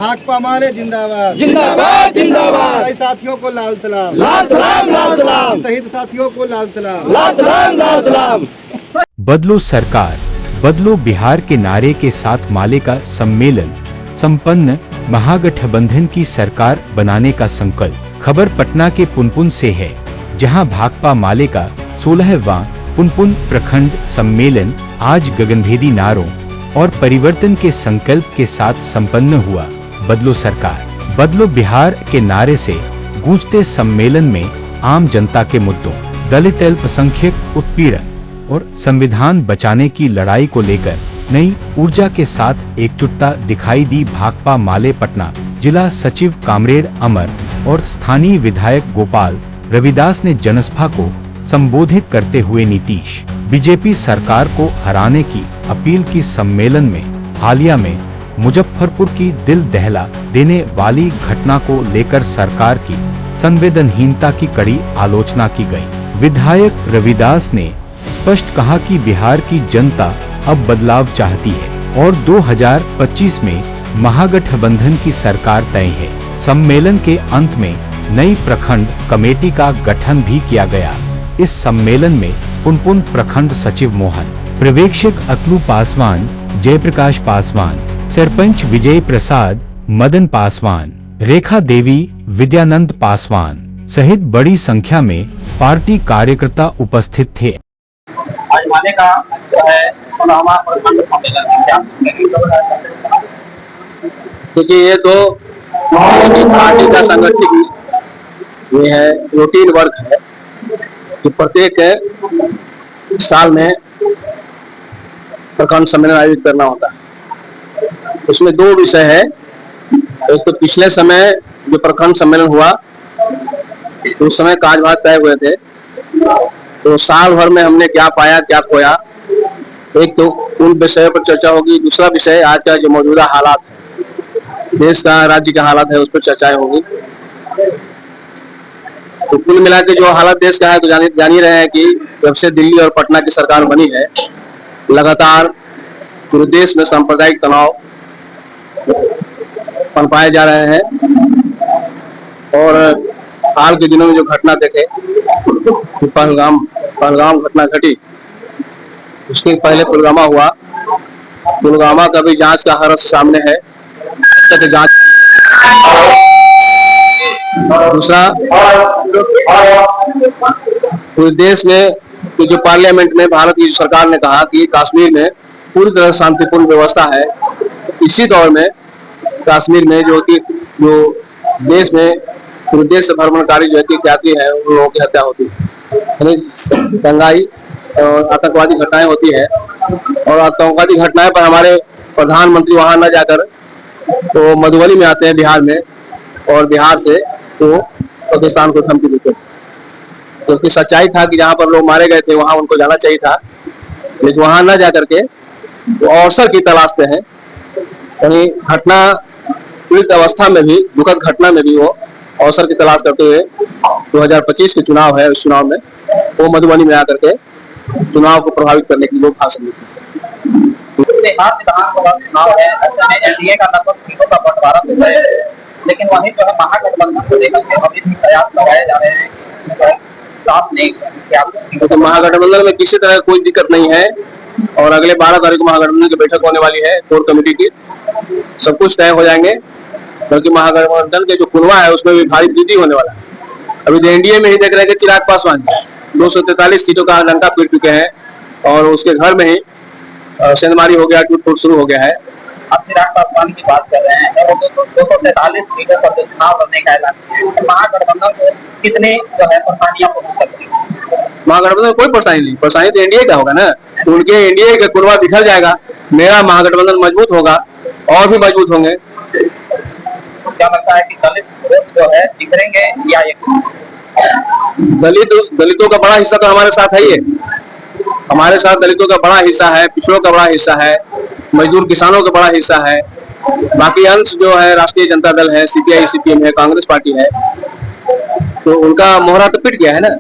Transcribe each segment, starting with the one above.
भाकपा माले जिंदाबाद जिंदाबाद जिंदाबाद। भाई साथियों को लाल सलाम, लाल सलाम, लाल सलाम, शहीद साथियों को लाल सलाम, लाल सलाम, लाल सलाम। बदलो सरकार बदलो बिहार के नारे के साथ माले का सम्मेलन संपन्न, महागठबंधन की सरकार बनाने का संकल्प। खबर पटना के पुनपुन से है, जहां भाकपा माले का 16वां पुनपुन प्रखंड सम्मेलन आज गगनभेदी नारों और परिवर्तन के संकल्प के साथ संपन्न हुआ। बदलो सरकार बदलो बिहार के नारे से गूंजते सम्मेलन में आम जनता के मुद्दों, दलित अल्पसंख्यक उत्पीड़न और संविधान बचाने की लड़ाई को लेकर नई ऊर्जा के साथ एकजुटता दिखाई दी। भाकपा माले पटना जिला सचिव कामरेड अमर और स्थानीय विधायक गोपाल रविदास ने जनसभा को संबोधित करते हुए नीतीश बीजेपी सरकार को हराने की अपील की। सम्मेलन में हालिया में मुजफ्फरपुर की दिल दहला देने वाली घटना को लेकर सरकार की संवेदनहीनता की कड़ी आलोचना की गई। विधायक रविदास ने स्पष्ट कहा कि बिहार की जनता अब बदलाव चाहती है और 2025 में महागठबंधन की सरकार तय है। सम्मेलन के अंत में नई प्रखंड कमेटी का गठन भी किया गया। इस सम्मेलन में पुनपुन प्रखंड सचिव मोहन, पर्यवेक्षक अतलू पासवान, जयप्रकाश पासवान, सरपंच विजय प्रसाद, मदन पासवान, रेखा देवी, विद्यानंद पासवान सहित बड़ी संख्या में पार्टी कार्यकर्ता उपस्थित थे। आज माले का जो है 16वां प्रखंड सम्मेलन क्या क्योंकि ये तो पार्टी का संगठित ये है रूटीन वर्क है कि प्रत्येक साल में प्रखंड सम्मेलन आयोजित करना होता है। उसमें दो विषय है, एक तो पिछले समय जो प्रखंड सम्मेलन हुआ तो उस समय कार्यभार तय हुए थे, तो साल भर में हमने क्या पाया क्या खोया, एक तो उन विषयों पर चर्चा होगी। दूसरा विषय आज का जो मौजूदा हालात है, देश का राज्य का हालात है, उस पर चर्चाएं होगी। तो कुल मिला के जो हालत देश का है तो जान ही रहे हैं कि जब से दिल्ली और पटना की सरकार बनी है, लगातार पूरे देश में सांप्रदायिक तनाव पनपाए जा रहे हैं। और हाल के दिनों में जो घटना देखे, पहलगाम घटना घटी, उसके पहले पुलवामा हुआ। पुलवामा का भी जांच का हर सामने है, जांच। दूसरा, पूरे देश में जो पार्लियामेंट में भारत की सरकार ने कहा कि कश्मीर में पूरी तरह शांतिपूर्ण व्यवस्था है, इसी दौर में कश्मीर में जो देश में पूरे देश से भ्रमणकारी जो त्यागी है उन लोगों की हत्या होती है, दंगाई और आतंकवादी घटनाएं होती है। और आतंकवादी घटनाएं पर हमारे प्रधानमंत्री वहां न जाकर तो मधुबनी में आते हैं बिहार में, और बिहार से तो पाकिस्तान को धमकी देते हैं। क्योंकि तो सच्चाई था कि जहाँ पर लोग मारे गए थे वहां उनको जाना चाहिए था, लेकिन वहां न जाकर के वो अवसर की तलाशते हैं। यानी घटना पीड़ित अवस्था में भी, दुखद घटना में भी वो अवसर की तलाश करते हुए 2025 के चुनाव है, उस चुनाव में वो मधुबनी में आकर के चुनाव को प्रभावित करने के लिए लोग भाषण देते हैं। बिहार विधानसभा चुनाव है, ऐसे में एनडीए का लगभग सीटों का बंटवारा हो है, लेकिन वहीं जो है महागठबंधन को लेकर के अभी भी प्रयास लगाए जा रहे हैं। साफ नहीं तो महागठबंधन में किसी तरह कोई दिक्कत नहीं है, और अगले 12 तारीख को महागठबंधन की बैठक होने वाली है कोर कमेटी की, सब कुछ तय हो जाएंगे। बल्कि महागठबंधन के जो कुनवा है उसमें भी भारी वृद्धि होने वाला है। अभी तो एनडीए में ही देख रहे हैं कि चिराग पासवान 243 सीटों का डंका पीट चुके हैं, और उसके घर में ही सेंधमारी हो गया, टूट फूट शुरू हो गया है। आप चिराग पासवान की बात कर रहे हैं, वो 243 सीटों पर जो चुनाव लड़ने का ऐलान किया, महागठबंधन को कितने जो है परेशानियां हो सकती है? महागठबंधन कोई परेशानी नहीं, परेशानी तो एनडीए का होगा ना। तो उनके एनडीए का कुनवा बिखर जाएगा, मेरा महागठबंधन मजबूत होगा और भी मजबूत होंगे। क्या लगता है कि दलित जो है बिखरेंगे या दलितों का बड़ा हिस्सा तो हमारे साथ है ही है। हमारे साथ दलितों का बड़ा हिस्सा है, पिछड़ों का बड़ा हिस्सा है, मजदूर किसानों का बड़ा हिस्सा है। बाकी अंश जो है राष्ट्रीय जनता दल है, सीपीआई सीपीएम है, कांग्रेस पार्टी है, तो उनका मोहरा तो पिट गया है ना।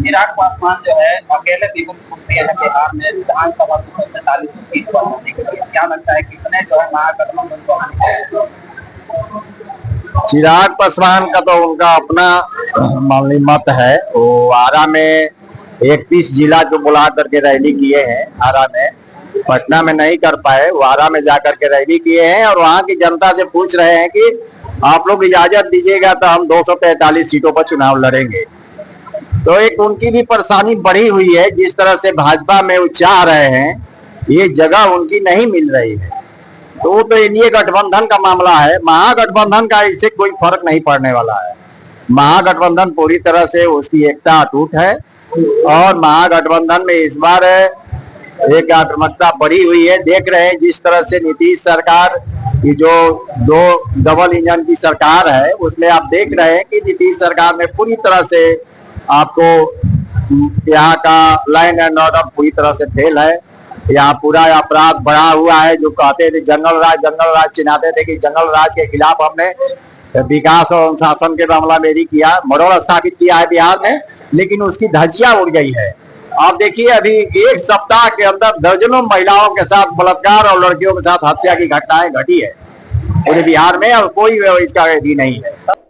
चिराग पासवान जो है अकेले विपुल कुर्सी है बिहार में विधानसभा 245 सीट पर होने के लिए, क्या लगता है कितने जो है महागठबंधन को हानि? चिराग पासवान का तो उनका अपना माननीय मत है। वो आरा में 31 जिला जो बुला करके रैली किए हैं, आरा में, पटना में नहीं कर पाए, वो आरा में जाकर के रैली किए हैं और वहाँ की जनता से पूछ रहे हैं कि आप लोग इजाजत दीजिएगा तो हम 243 सीटों पर चुनाव लड़ेंगे। तो एक उनकी भी परेशानी बढ़ी हुई है, जिस तरह से भाजपा में वो चाह रहे हैं, ये जगह उनकी नहीं मिल रही है। तो वो तो एनडीए गठबंधन का मामला है, महागठबंधन का इससे कोई फर्क नहीं पड़ने वाला है। महागठबंधन पूरी तरह से उसकी एकता अटूट है और महागठबंधन में इस बार एक आक्रामकता बढ़ी हुई है। देख रहे हैं जिस तरह से नीतीश सरकार की जो 2 डबल इंजन की सरकार है, उसमें आप देख रहे हैं कि नीतीश सरकार में पूरी तरह से आपको यहाँ का लाइन एंड ऑर्डर पूरी तरह से फेल है। यहाँ पूरा अपराध बढ़ा हुआ है। जो कहते थे जंगल राज चिन्हाते थे कि जंगल राज के खिलाफ हमने विकास और अनुशासन के मामला में भी किया, मॉडल स्थापित किया है बिहार में, लेकिन उसकी धज्जियां उड़ गई है। आप देखिए अभी 1 सप्ताह के अंदर दर्जनों महिलाओं के साथ बलात्कार और लड़कियों के साथ हत्या की घटनाएं घटी है पूरे बिहार में और कोई इसका विधि नहीं है।